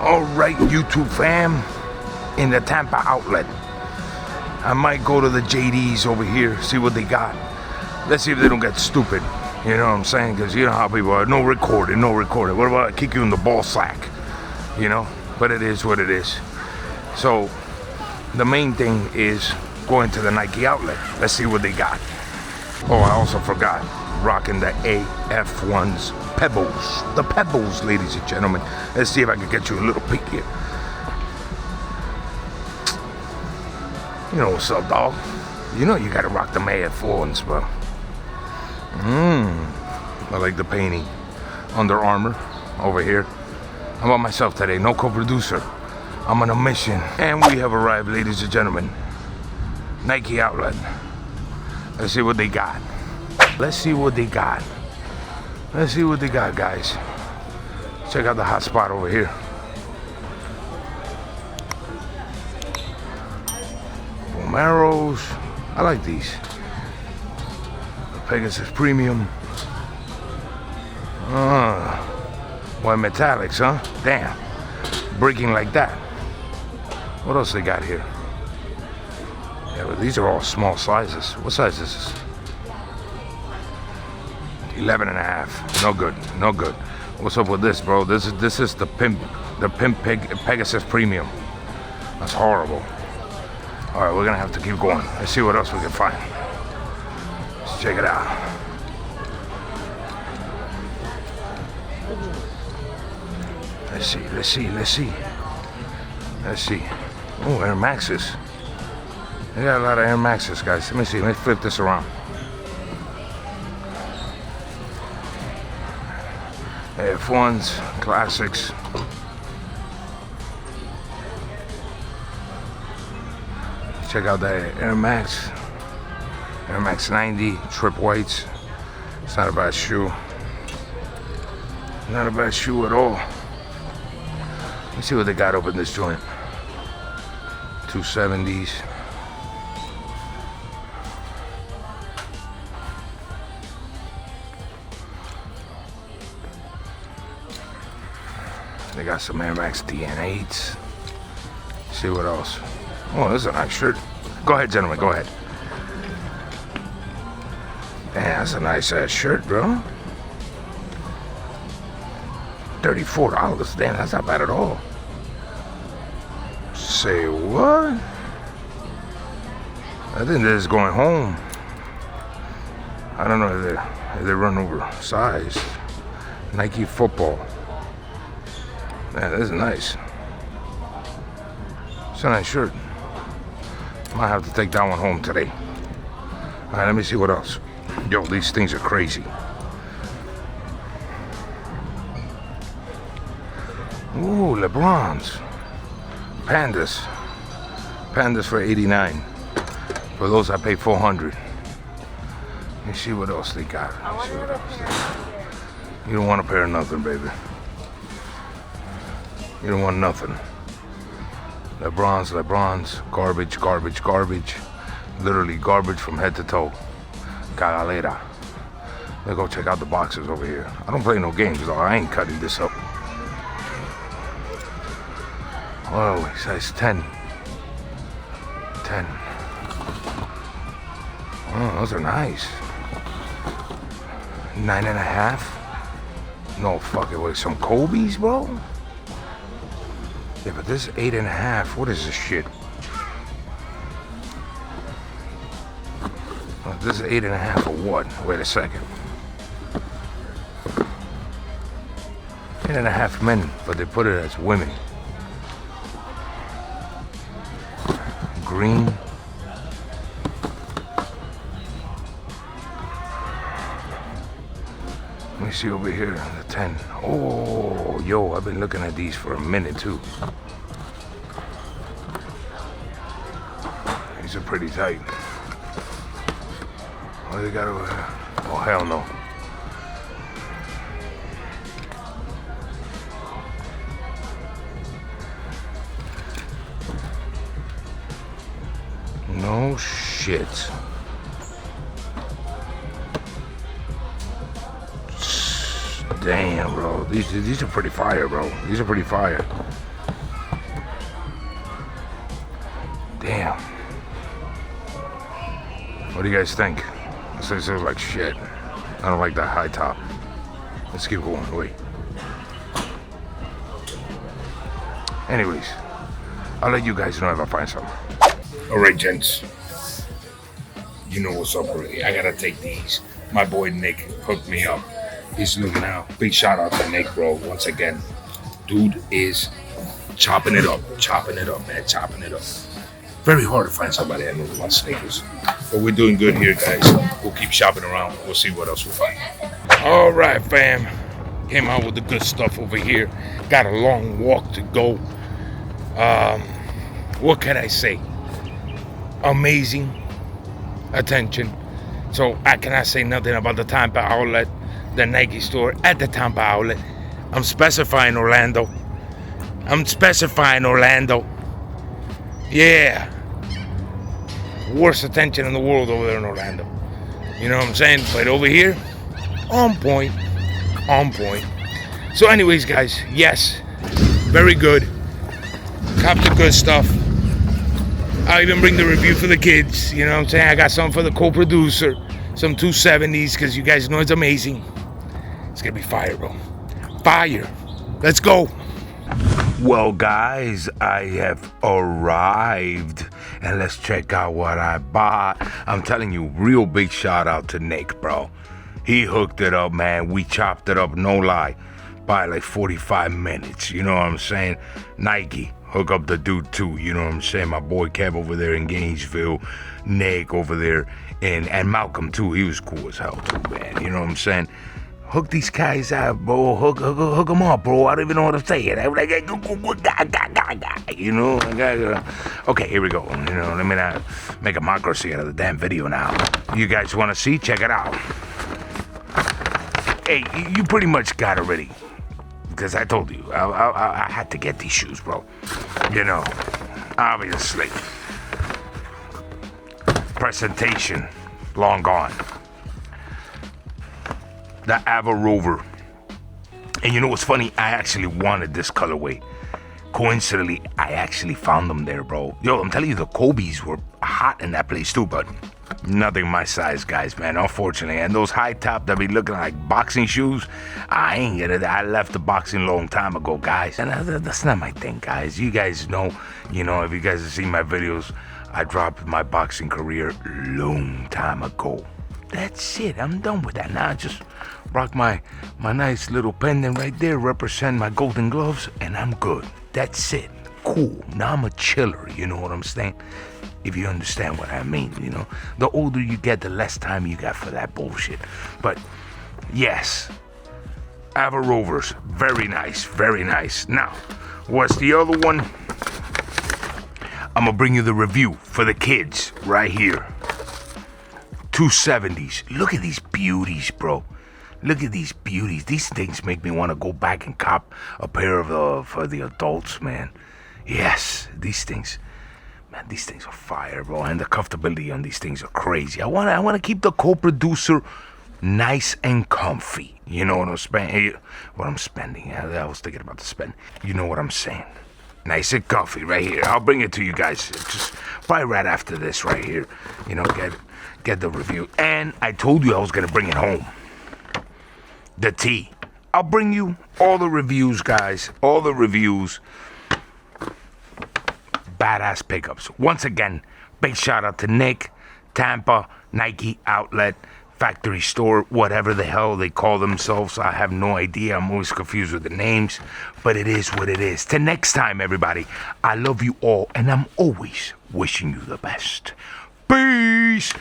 All right, YouTube fam, in the Tampa outlet. I might go to the JD's over here, see what they got. Let's see if they don't get stupid. You know what I'm saying? Because you know how people are. No recording, no recording. What about I kick you in the ball sack? You know? But it is what it is. So, the main thing is going to the Nike outlet. Let's see what they got. Oh, I also forgot. Rocking the AF1's Pebbles. The Pebbles, ladies and gentlemen. Let's see if I can get you a little peek here. You know what's up, dog? You know you gotta rock them AF1's, bro. I like the painting. Under Armour over here. How about myself today? No co-producer. I'm on a mission. And we have arrived, ladies and gentlemen. Nike outlet. Let's see what they got. Let's see what they got. Let's see what they got, guys. Check out the hot spot over here. Vomeros. I like these. The Pegasus Premium. Well, metallics, huh? Damn. Breaking like that. What else they got here? Yeah, but these are all small sizes. What size is this? 11 and a half. No good. No good. What's up with this, bro? This is the Pegasus Premium. That's horrible. All right, we're gonna have to keep going. Let's see what else we can find. Let's check it out. Let's see. Oh, Air Maxes. They got a lot of Air Maxes, guys. Let me see. Let me flip this around. AF1s, classics. Check out the Air Max. Air Max 90, trip whites. It's not a bad shoe. Not a bad shoe at all. Let's see what they got up in this joint. 270s. They got some Air Max DN8s. See what else. Oh, this is a nice shirt. Go ahead, gentlemen, go ahead. Damn, that's a nice ass shirt, bro. $34. Damn, that's not bad at all. Say what? I think this is going home. I don't know if they run oversized. Nike football. Man, this is nice. It's a nice shirt. Might have to take that one home today. All right, let me see what else. Yo, these things are crazy. Ooh, LeBron's. Pandas. Pandas for 89. For those I pay 400. Let me see what else they got. You don't want a pair of nothing, baby. You don't want nothing. LeBron's, garbage. Literally garbage from head to toe. Cagalera. Let's go check out the boxes over here. I don't play no games, though. I ain't cutting this up. Oh, size 10. 10. Oh, those are nice. 9.5. No, fuck it. Wait, some Kobe's, bro? Yeah, but this is 8.5. What is this shit? Oh, this is 8.5 or what? Wait a second. 8.5 men, but they put it as women. Green. Let me see over here, the 10. Oh, yo, I've been looking at these for a minute too. These are pretty tight. What do they got over here? Oh, hell no. No shit. Damn, bro. These are pretty fire, bro. These are pretty fire. Damn. What do you guys think? This looks like shit. I don't like that high top. Let's keep going. Wait. Anyways, I'll let you guys know if I find something. Alright, gents. You know what's up already. I gotta take these. My boy Nick hooked me up. He's looking out. Big shout out to Nick, bro. Once again, dude is chopping it up, man, chopping it up. Very hard to find somebody that knows about sneakers. But we're doing good here, guys. We'll keep shopping around. We'll see what else we'll find. All right, fam. Came out with the good stuff over here. Got a long walk to go. What can I say? Amazing attention. So I cannot say nothing about the Tampa outlet, the Nike store at the Tampa outlet. I'm specifying Orlando. Yeah. Worst attention in the world over there in Orlando. You know what I'm saying? But over here, on point. So anyways, guys, yes, very good. Cop the good stuff. I'll even bring the review for the kids. You know what I'm saying? I got some for the co-producer. Some 270s, because you guys know it's amazing. It's going to be fire, bro. Fire. Let's go. Well, guys, I have arrived. And let's check out what I bought. I'm telling you, real big shout out to Nick, bro. He hooked it up, man. We chopped it up, no lie, by like 45 minutes. You know what I'm saying? Nike, hook up the dude too. You know what I'm saying? My boy Kev over there in Gainesville. Nick over there. And Malcolm too. He was cool as hell too, man. You know what I'm saying? Hook these guys out, bro. Hook them up, bro. I don't even know what to say. I'm like, you know? Okay, here we go. You know, let me not make a mockery out of the damn video now. You guys want to see? Check it out. Hey, you pretty much got already. Because I told you, I had to get these shoes, bro. You know, obviously. Presentation, long gone. The Ava Rover. And you know what's funny? I actually wanted this colorway. Coincidentally, I actually found them there, bro. Yo, I'm telling you, the Kobe's were hot in that place too, but nothing my size, guys, man, unfortunately. And those high top that be looking like boxing shoes, I ain't get it. I left the boxing long time ago, guys. And that's not my thing, guys. You guys know, you know, if you guys have seen my videos, I dropped my boxing career long time ago. That's it. I'm done with that. Now I just rock my nice little pendant right there, represent my golden gloves, and I'm good. That's it. Cool. Now I'm a chiller, you know what I'm saying? If you understand what I mean, you know. The older you get, the less time you got for that bullshit. But, yes. Ava Rovers. Very nice. Very nice. Now, what's the other one? I'm going to bring you the review for the kids right here. 270s. Look at these beauties, bro. Look at these beauties. These things make me want to go back and cop a pair of for the adults, man. Yes, these things. Man, these things are fire, bro. And the comfortability on these things are crazy. I want to keep the co-producer nice and comfy. You know what I'm spending? What I'm spending. I was thinking about to spend. You know what I'm saying? Nice and comfy right here. I'll bring it to you guys just probably right after this right here. You know, get the review. And I told you I was going to bring it home. The tea. I'll bring you all the reviews, guys. All the reviews. Badass pickups. Once again, big shout out to Nick, Tampa, Nike Outlet, Factory Store, whatever the hell they call themselves. I have no idea. I'm always confused with the names. But it is what it is. Till next time, everybody. I love you all. And I'm always wishing you the best. Peace.